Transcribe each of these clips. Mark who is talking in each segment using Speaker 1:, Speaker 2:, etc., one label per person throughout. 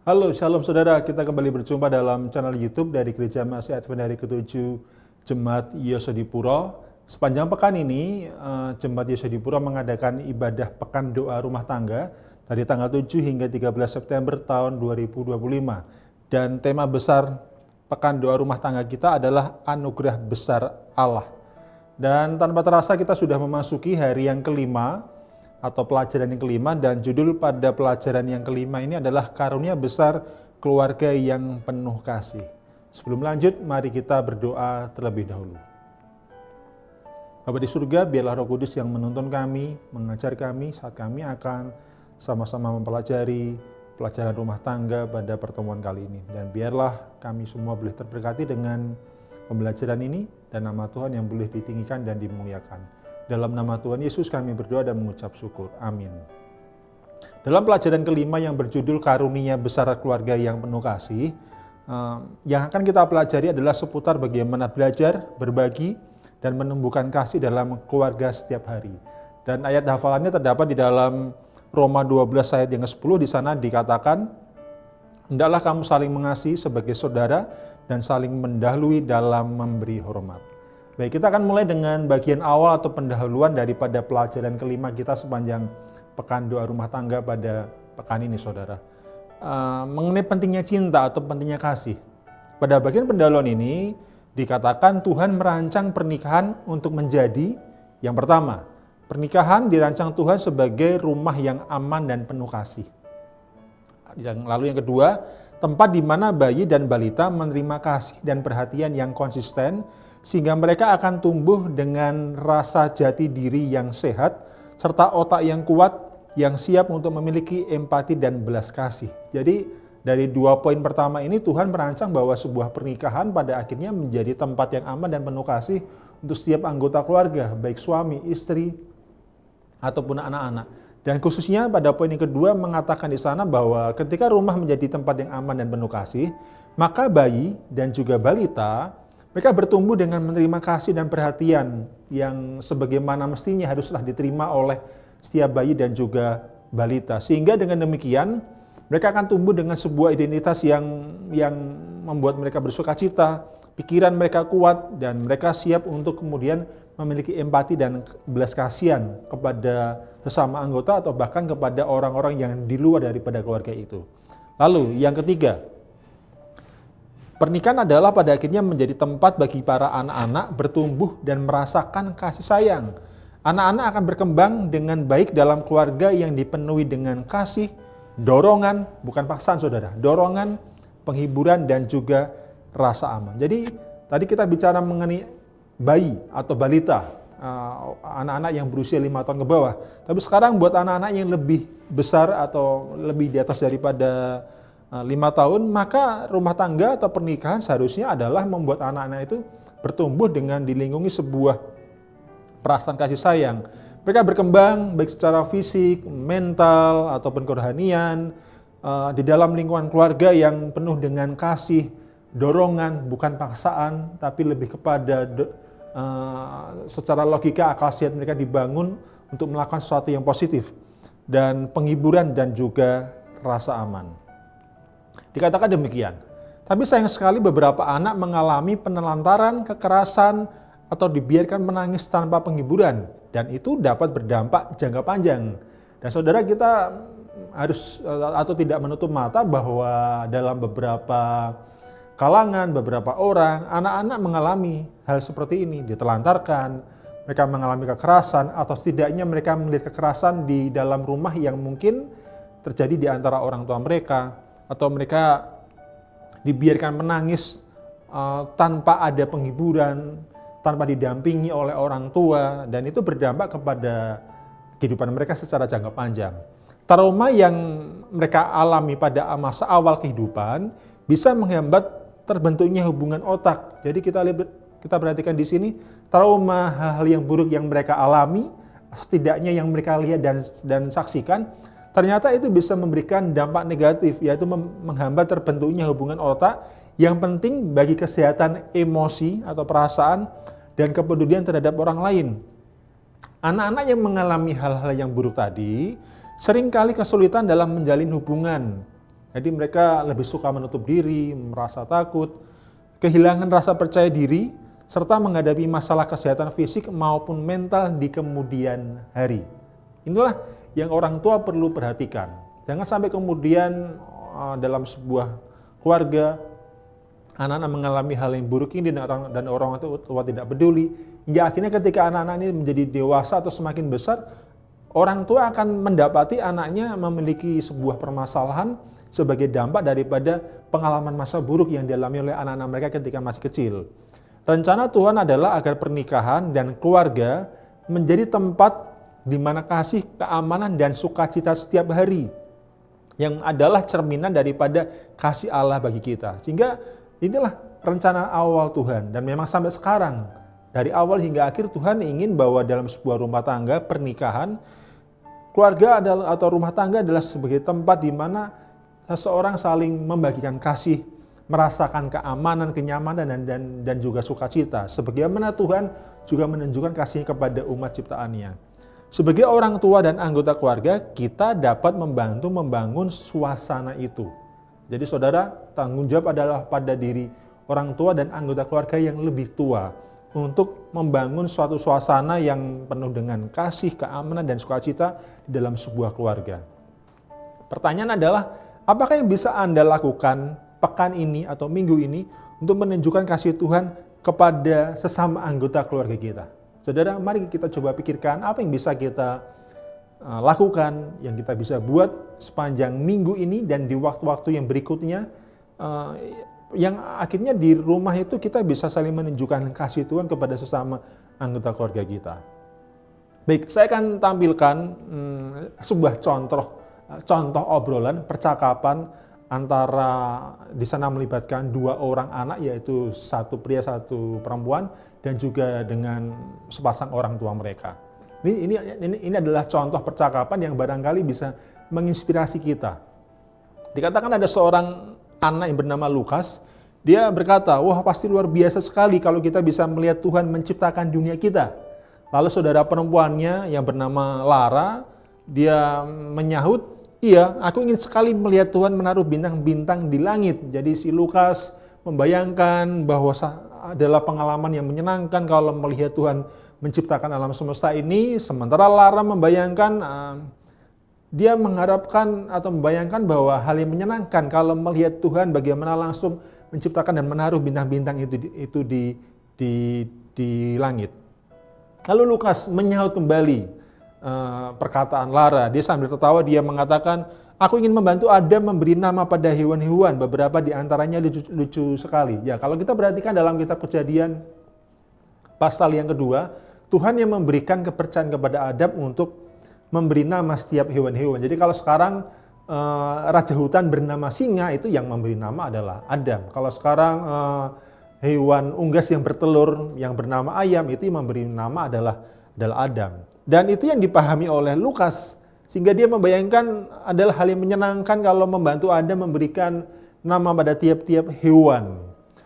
Speaker 1: Halo, shalom saudara. Kita kembali berjumpa dalam channel YouTube dari Gereja Masih Advent hari ke-7 Jemaat Yosodipuro. Sepanjang pekan ini, Jemaat Yosodipuro mengadakan ibadah Pekan Doa Rumah Tangga dari tanggal 7 hingga 13 September tahun 2025. Dan tema besar Pekan Doa Rumah Tangga kita adalah Anugerah Besar Allah. Dan tanpa terasa kita sudah memasuki hari yang kelima, atau pelajaran yang kelima, dan judul pada pelajaran yang kelima ini adalah Karunia Besar Keluarga yang Penuh Kasih. Sebelum lanjut, mari kita berdoa terlebih dahulu. Bapa di surga, biarlah Roh Kudus yang menuntun kami, mengajar kami saat kami akan sama-sama mempelajari pelajaran rumah tangga pada pertemuan kali ini. Dan biarlah kami semua boleh terberkati dengan pembelajaran ini, dan nama Tuhan yang boleh ditinggikan dan dimuliakan. Dalam nama Tuhan Yesus kami berdoa dan mengucap syukur. Amin. Dalam pelajaran kelima yang berjudul Karunia Besar Keluarga yang Penuh Kasih, yang akan kita pelajari adalah seputar bagaimana belajar, berbagi, dan menumbuhkan kasih dalam keluarga setiap hari. Dan ayat hafalannya terdapat di dalam Roma 12 ayat yang ke-10. Di sana dikatakan, hendaklah kamu saling mengasihi sebagai saudara dan saling mendahului dalam memberi hormat. Baik, kita akan mulai dengan bagian awal atau pendahuluan daripada pelajaran kelima kita sepanjang Pekan Doa Rumah Tangga pada pekan ini, saudara. Mengenai pentingnya cinta atau pentingnya kasih. Pada bagian pendahuluan ini dikatakan Tuhan merancang pernikahan untuk menjadi yang pertama. Pernikahan dirancang Tuhan sebagai rumah yang aman dan penuh kasih. Lalu yang kedua, tempat di mana bayi dan balita menerima kasih dan perhatian yang konsisten, sehingga mereka akan tumbuh dengan rasa jati diri yang sehat, serta otak yang kuat, yang siap untuk memiliki empati dan belas kasih. Jadi dari dua poin pertama ini Tuhan merancang bahwa sebuah pernikahan pada akhirnya menjadi tempat yang aman dan penuh kasih untuk setiap anggota keluarga, baik suami, istri, ataupun anak-anak. Dan khususnya pada poin yang kedua mengatakan di sana bahwa ketika rumah menjadi tempat yang aman dan penuh kasih, maka bayi dan juga balita mereka bertumbuh dengan menerima kasih dan perhatian yang sebagaimana mestinya haruslah diterima oleh setiap bayi dan juga balita. Sehingga dengan demikian mereka akan tumbuh dengan sebuah identitas yang membuat mereka bersukacita, pikiran mereka kuat, dan mereka siap untuk kemudian memiliki empati dan belas kasihan kepada sesama anggota atau bahkan kepada orang-orang yang di luar daripada keluarga itu. Lalu yang ketiga, pernikahan adalah pada akhirnya menjadi tempat bagi para anak-anak bertumbuh dan merasakan kasih sayang. Anak-anak akan berkembang dengan baik dalam keluarga yang dipenuhi dengan kasih, dorongan, bukan paksaan saudara, dorongan, penghiburan, dan juga rasa aman. Jadi tadi kita bicara mengenai bayi atau balita, anak-anak yang berusia 5 tahun ke bawah. Tapi sekarang buat anak-anak yang lebih besar atau lebih di atas daripada 5 tahun, maka rumah tangga atau pernikahan seharusnya adalah membuat anak-anak itu bertumbuh dengan dilindungi sebuah perasaan kasih sayang. Mereka berkembang baik secara fisik, mental, ataupun kerohanian, di dalam lingkungan keluarga yang penuh dengan kasih, dorongan, bukan paksaan, tapi lebih kepada secara logika akal sehat mereka dibangun untuk melakukan sesuatu yang positif, dan penghiburan dan juga rasa aman. Dikatakan demikian. Tapi sayang sekali beberapa anak mengalami penelantaran, kekerasan, atau dibiarkan menangis tanpa penghiburan. Dan itu dapat berdampak jangka panjang. Dan saudara, kita harus atau tidak menutup mata bahwa dalam beberapa kalangan, beberapa orang, anak-anak mengalami hal seperti ini. Ditelantarkan, mereka mengalami kekerasan, atau setidaknya mereka melihat kekerasan di dalam rumah yang mungkin terjadi di antara orang tua mereka, atau mereka dibiarkan menangis tanpa ada penghiburan, tanpa didampingi oleh orang tua, dan itu berdampak kepada kehidupan mereka secara jangka panjang. Trauma yang mereka alami pada masa awal kehidupan bisa menghambat terbentuknya hubungan otak. Jadi kita perhatikan di sini, trauma, hal-hal yang buruk yang mereka alami, setidaknya yang mereka lihat dan saksikan, ternyata itu bisa memberikan dampak negatif, yaitu menghambat terbentuknya hubungan otak yang penting bagi kesehatan emosi atau perasaan dan kepedulian terhadap orang lain. Anak-anak yang mengalami hal-hal yang buruk tadi seringkali kesulitan dalam menjalin hubungan Jadi mereka lebih suka menutup diri, merasa takut, kehilangan rasa percaya diri, serta menghadapi masalah kesehatan fisik maupun mental di kemudian hari. Inilah yang orang tua perlu perhatikan. Jangan sampai kemudian dalam sebuah keluarga, anak-anak mengalami hal yang buruk ini dan orang tua tidak peduli, hingga akhirnya ketika anak-anak ini menjadi dewasa atau semakin besar, orang tua akan mendapati anaknya memiliki sebuah permasalahan sebagai dampak daripada pengalaman masa buruk yang dialami oleh anak-anak mereka ketika masih kecil. Rencana Tuhan adalah agar pernikahan dan keluarga menjadi tempat di mana kasih, keamanan, dan sukacita setiap hari, yang adalah cerminan daripada kasih Allah bagi kita. Sehingga inilah rencana awal Tuhan, dan memang sampai sekarang, dari awal hingga akhir Tuhan ingin bahwa dalam sebuah rumah tangga, pernikahan, keluarga atau rumah tangga adalah sebagai tempat di mana seseorang saling membagikan kasih, merasakan keamanan, kenyamanan, dan juga sukacita. Sebagaimana Tuhan juga menunjukkan kasih-Nya kepada umat ciptaannya. Sebagai orang tua dan anggota keluarga, kita dapat membantu membangun suasana itu. Jadi saudara, tanggung jawab adalah pada diri orang tua dan anggota keluarga yang lebih tua untuk membangun suatu suasana yang penuh dengan kasih, keamanan, dan sukacita di dalam sebuah keluarga. Pertanyaan adalah, apakah yang bisa Anda lakukan pekan ini atau minggu ini untuk menunjukkan kasih Tuhan kepada sesama anggota keluarga kita? Saudara, mari kita coba pikirkan apa yang bisa kita lakukan, yang kita bisa buat sepanjang minggu ini dan di waktu-waktu yang berikutnya, yang akhirnya di rumah itu kita bisa saling menunjukkan kasih Tuhan kepada sesama anggota keluarga kita. Baik, saya akan tampilkan sebuah contoh obrolan, percakapan antara di sana melibatkan dua orang anak, yaitu satu pria, satu perempuan, dan juga dengan sepasang orang tua mereka. Ini adalah contoh percakapan yang barangkali bisa menginspirasi kita. Dikatakan ada seorang anak yang bernama Lukas, dia berkata, wah pasti luar biasa sekali kalau kita bisa melihat Tuhan menciptakan dunia kita. Lalu saudara perempuannya yang bernama Lara, dia menyahut, iya, aku ingin sekali melihat Tuhan menaruh bintang-bintang di langit. Jadi si Lukas membayangkan bahwa adalah pengalaman yang menyenangkan kalau melihat Tuhan menciptakan alam semesta ini. Sementara Lara membayangkan, dia mengharapkan atau membayangkan bahwa hal yang menyenangkan kalau melihat Tuhan bagaimana langsung menciptakan dan menaruh bintang-bintang itu di langit. Lalu Lukas menyahut kembali perkataan Lara. Dia sambil tertawa, dia mengatakan, aku ingin membantu Adam memberi nama pada hewan-hewan, beberapa di antaranya lucu sekali. Ya, kalau kita perhatikan dalam kitab Kejadian pasal yang kedua, Tuhan yang memberikan kepercayaan kepada Adam untuk memberi nama setiap hewan-hewan. Jadi kalau sekarang raja hutan bernama singa, itu yang memberi nama adalah Adam. Kalau sekarang hewan unggas yang bertelur yang bernama ayam, itu yang memberi nama adalah Adam. Dan itu yang dipahami oleh Lukas, sehingga dia membayangkan adalah hal yang menyenangkan kalau membantu Adam memberikan nama pada tiap-tiap hewan.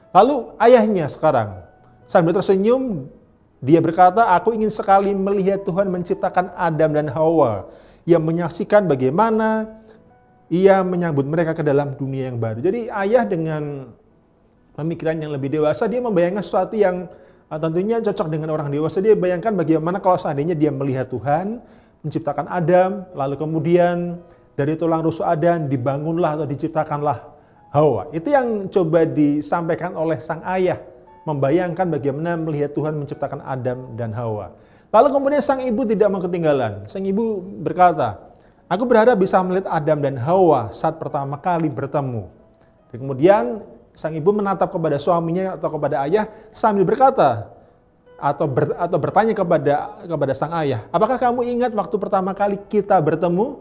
Speaker 1: Lalu ayahnya sekarang sambil tersenyum, dia berkata, aku ingin sekali melihat Tuhan menciptakan Adam dan Hawa, yang menyaksikan bagaimana ia menyambut mereka ke dalam dunia yang baru. Jadi ayah dengan pemikiran yang lebih dewasa, dia membayangkan sesuatu yang tentunya cocok dengan orang dewasa. Dia bayangkan bagaimana kalau seandainya dia melihat Tuhan menciptakan Adam, lalu kemudian dari tulang rusuk Adam dibangunlah atau diciptakanlah Hawa. Itu yang coba disampaikan oleh sang ayah, membayangkan bagaimana melihat Tuhan menciptakan Adam dan Hawa. Lalu kemudian sang ibu tidak mau ketinggalan. Sang ibu berkata, aku berharap bisa melihat Adam dan Hawa saat pertama kali bertemu. Dan kemudian sang ibu menatap kepada suaminya atau kepada ayah sambil berkata atau bertanya kepada sang ayah, apakah kamu ingat waktu pertama kali kita bertemu?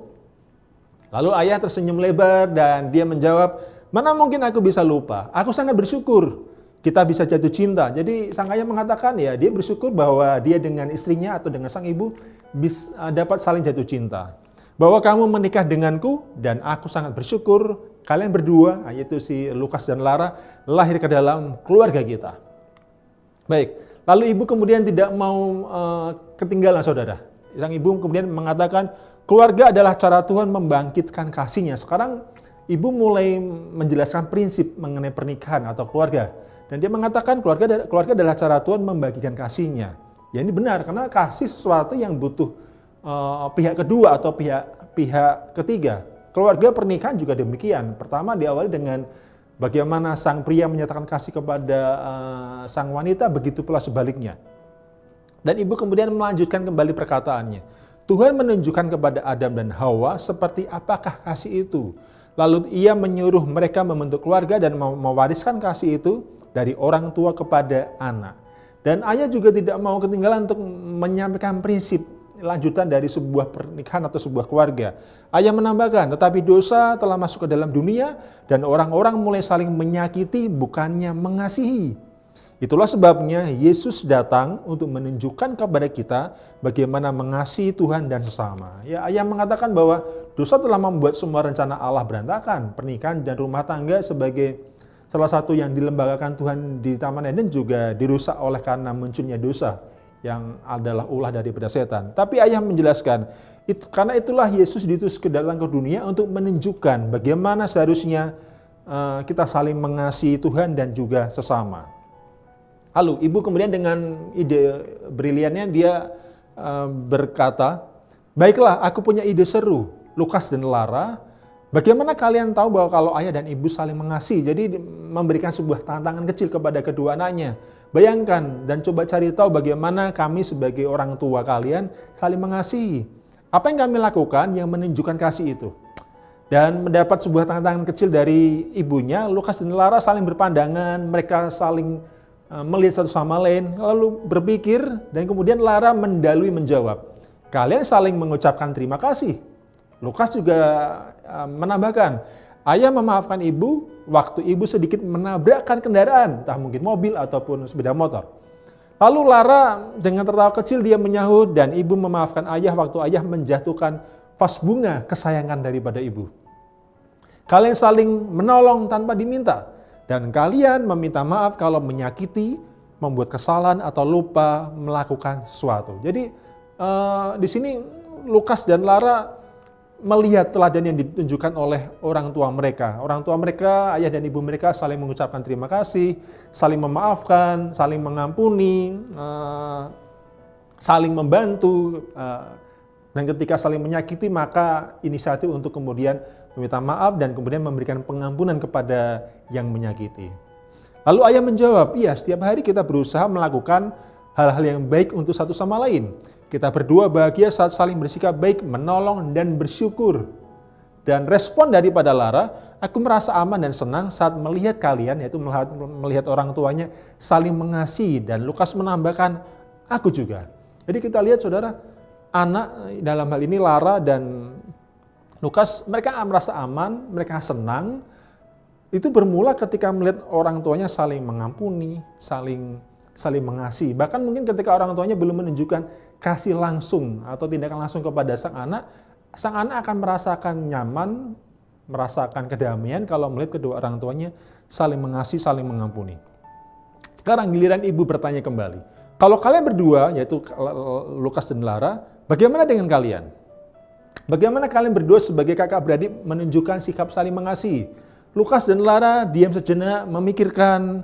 Speaker 1: Lalu ayah tersenyum lebar dan dia menjawab, mana mungkin aku bisa lupa? Aku sangat bersyukur kita bisa jatuh cinta. Jadi sang ayah mengatakan ya dia bersyukur bahwa dia dengan istrinya atau dengan sang ibu bisa dapat saling jatuh cinta. Bahwa kamu menikah denganku dan aku sangat bersyukur kalian berdua, yaitu si Lukas dan Lara, lahir ke dalam keluarga kita. Baik, lalu ibu kemudian tidak mau ketinggalan saudara. Sang ibu kemudian mengatakan, keluarga adalah cara Tuhan membangkitkan kasih-Nya. Sekarang ibu mulai menjelaskan prinsip mengenai pernikahan atau keluarga. Dan dia mengatakan keluarga adalah cara Tuhan membagikan kasih-Nya. Ya ini benar, karena kasih sesuatu yang butuh pihak kedua atau pihak ketiga. Keluarga pernikahan juga demikian. Pertama diawali dengan bagaimana sang pria menyatakan kasih kepada sang wanita, begitu pula sebaliknya. Dan ibu kemudian melanjutkan kembali perkataannya. Tuhan menunjukkan kepada Adam dan Hawa seperti apakah kasih itu. Lalu ia menyuruh mereka membentuk keluarga dan mewariskan kasih itu dari orang tua kepada anak. Dan ayah juga tidak mau ketinggalan untuk menyampaikan prinsip lanjutan dari sebuah pernikahan atau sebuah keluarga. Ayah menambahkan, tetapi dosa telah masuk ke dalam dunia dan orang-orang mulai saling menyakiti bukannya mengasihi. Itulah sebabnya Yesus datang untuk menunjukkan kepada kita bagaimana mengasihi Tuhan dan sesama. Ya, ayah mengatakan bahwa dosa telah membuat semua rencana Allah berantakan. Pernikahan dan rumah tangga sebagai salah satu yang dilembagakan Tuhan di Taman Eden juga dirusak oleh karena munculnya dosa yang adalah ulah daripada setan. Tapi ayah menjelaskan, karena itulah Yesus diutus datang ke dunia untuk menunjukkan bagaimana seharusnya kita saling mengasihi Tuhan dan juga sesama. Lalu ibu kemudian dengan ide briliannya dia berkata, baiklah aku punya ide seru, Lukas dan Lara. Bagaimana kalian tahu bahwa kalau ayah dan ibu saling mengasihi? Jadi memberikan sebuah tantangan kecil kepada kedua anaknya. Bayangkan dan coba cari tahu bagaimana kami sebagai orang tua kalian saling mengasihi. Apa yang kami lakukan yang menunjukkan kasih itu? Dan mendapat sebuah tantangan kecil dari ibunya, Lukas dan Lara saling berpandangan, mereka saling melihat satu sama lain, lalu berpikir, dan kemudian Lara mendalui menjawab, kalian saling mengucapkan terima kasih. Lukas juga menambahkan, ayah memaafkan ibu waktu ibu sedikit menabrakkan kendaraan, entah mungkin mobil ataupun sepeda motor. Lalu Lara dengan tertawa kecil dia menyahut, dan ibu memaafkan ayah waktu ayah menjatuhkan vas bunga kesayangan daripada ibu. Kalian saling menolong tanpa diminta. Dan kalian meminta maaf kalau menyakiti, membuat kesalahan atau lupa melakukan sesuatu. Jadi di sini Lukas dan Lara melihat teladan yang ditunjukkan oleh orang tua mereka. Orang tua mereka, ayah dan ibu mereka saling mengucapkan terima kasih, saling memaafkan, saling mengampuni, saling membantu. Dan ketika saling menyakiti maka inisiatif untuk kemudian meminta maaf dan kemudian memberikan pengampunan kepada yang menyakiti. Lalu ayah menjawab, iya setiap hari kita berusaha melakukan hal-hal yang baik untuk satu sama lain. Kita berdua bahagia saat saling bersikap baik, menolong dan bersyukur. Dan respon daripada Lara, aku merasa aman dan senang saat melihat kalian, yaitu melihat orang tuanya saling mengasihi. Dan Lukas menambahkan, aku juga. Jadi kita lihat saudara, anak dalam hal ini Lara dan Lukas, mereka merasa aman, mereka senang. Itu bermula ketika melihat orang tuanya saling mengampuni, saling mengasihi. Bahkan mungkin ketika orang tuanya belum menunjukkan kasih langsung atau tindakan langsung kepada sang anak akan merasakan nyaman, merasakan kedamaian kalau melihat kedua orang tuanya saling mengasihi, saling mengampuni. Sekarang giliran ibu bertanya kembali. Kalau kalian berdua, yaitu Lukas dan Lara, bagaimana dengan kalian? Bagaimana kalian berdua sebagai kakak beradik menunjukkan sikap saling mengasihi? Lukas dan Lara diam sejenak memikirkan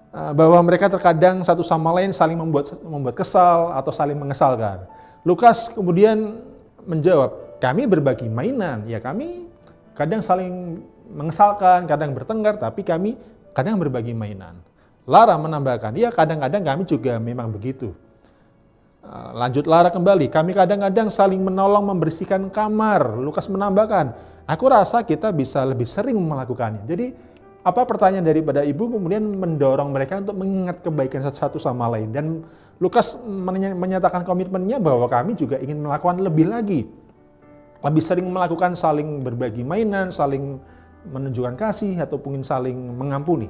Speaker 1: bahwa mereka terkadang satu sama lain saling membuat kesal atau saling mengesalkan. Lukas kemudian menjawab, kami berbagi mainan, ya kami kadang saling mengesalkan, kadang bertengkar, tapi kami kadang berbagi mainan. Lara menambahkan, ya kadang-kadang kami juga memang begitu. Lanjut Lara kembali, kami kadang-kadang saling menolong membersihkan kamar. Lukas menambahkan, aku rasa kita bisa lebih sering melakukannya. Jadi pertanyaan daripada ibu kemudian mendorong mereka untuk mengingat kebaikan satu sama lain. Dan Lukas menyatakan komitmennya bahwa kami juga ingin melakukan lebih lagi. Lebih sering melakukan saling berbagi mainan, saling menunjukkan kasih, ataupun saling mengampuni.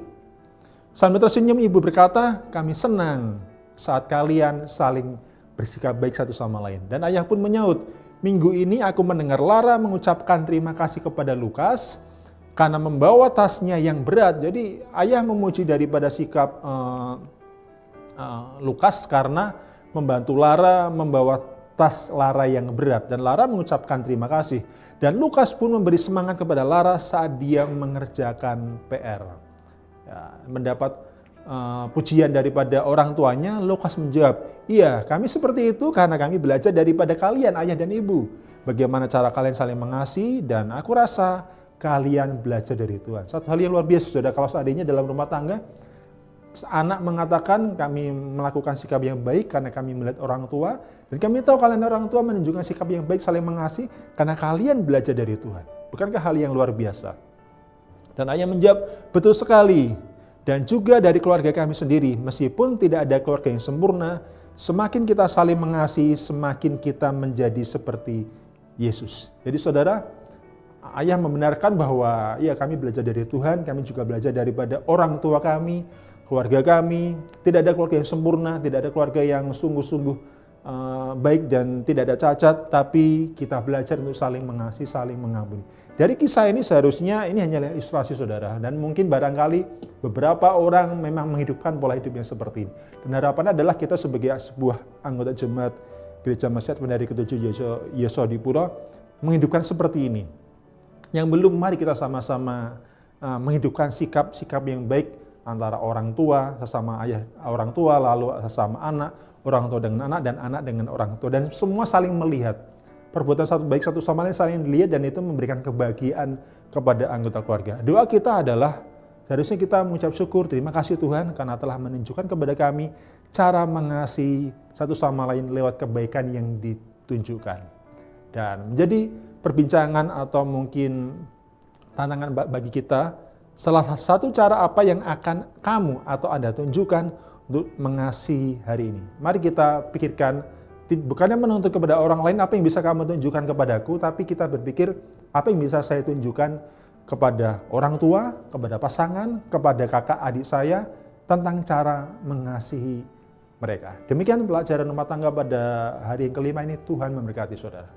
Speaker 1: Sambil tersenyum ibu berkata, kami senang saat kalian saling bersikap baik satu sama lain. Dan ayah pun menyaut, minggu ini aku mendengar Lara mengucapkan terima kasih kepada Lukas karena membawa tasnya yang berat. Jadi ayah memuji daripada sikap Lukas karena membantu Lara membawa atas Lara yang berat. Dan Lara mengucapkan terima kasih. Dan Lukas pun memberi semangat kepada Lara saat dia mengerjakan PR. Ya, mendapat pujian daripada orang tuanya, Lukas menjawab, iya, kami seperti itu karena kami belajar daripada kalian, ayah dan ibu. Bagaimana cara kalian saling mengasihi, dan aku rasa kalian belajar dari Tuhan. Satu hal yang luar biasa, saudara, kalau seandainya dalam rumah tangga, anak mengatakan kami melakukan sikap yang baik karena kami melihat orang tua, dan kami tahu kalian orang tua menunjukkan sikap yang baik, saling mengasihi karena kalian belajar dari Tuhan. Bukankah hal yang luar biasa? Dan ayah menjawab, betul sekali. Dan juga dari keluarga kami sendiri, meskipun tidak ada keluarga yang sempurna, semakin kita saling mengasihi, semakin kita menjadi seperti Yesus. Jadi saudara, ayah membenarkan bahwa ya kami belajar dari Tuhan, kami juga belajar daripada orang tua kami, keluarga kami. Tidak ada keluarga yang sempurna, tidak ada keluarga yang sungguh-sungguh baik dan tidak ada cacat, tapi kita belajar untuk saling mengasihi, saling mengampuni. Dari kisah ini seharusnya ini hanyalah ilustrasi saudara, dan mungkin barangkali beberapa orang memang menghidupkan pola hidup yang seperti ini. Dan harapannya adalah kita sebagai sebuah anggota jemaat Gereja Masjid Pendari ke-7 Yesodipuro menghidupkan seperti ini. Yang belum, mari kita sama-sama menghidupkan sikap-sikap yang baik antara orang tua, sesama ayah orang tua, lalu sesama anak, orang tua dengan anak, dan anak dengan orang tua. Dan semua saling melihat. Perbuatan satu baik satu sama lain saling dilihat, dan itu memberikan kebahagiaan kepada anggota keluarga. Doa kita adalah, seharusnya kita mengucap syukur, terima kasih Tuhan karena telah menunjukkan kepada kami cara mengasihi satu sama lain lewat kebaikan yang ditunjukkan. Dan menjadi perbincangan atau mungkin tantangan bagi kita, salah satu cara apa yang akan kamu atau Anda tunjukkan untuk mengasihi hari ini. Mari kita pikirkan, bukannya menuntut kepada orang lain apa yang bisa kamu tunjukkan kepadaku, tapi kita berpikir apa yang bisa saya tunjukkan kepada orang tua, kepada pasangan, kepada kakak adik saya, tentang cara mengasihi mereka. Demikian pelajaran rumah tangga pada hari yang kelima ini. Tuhan memberkati saudara.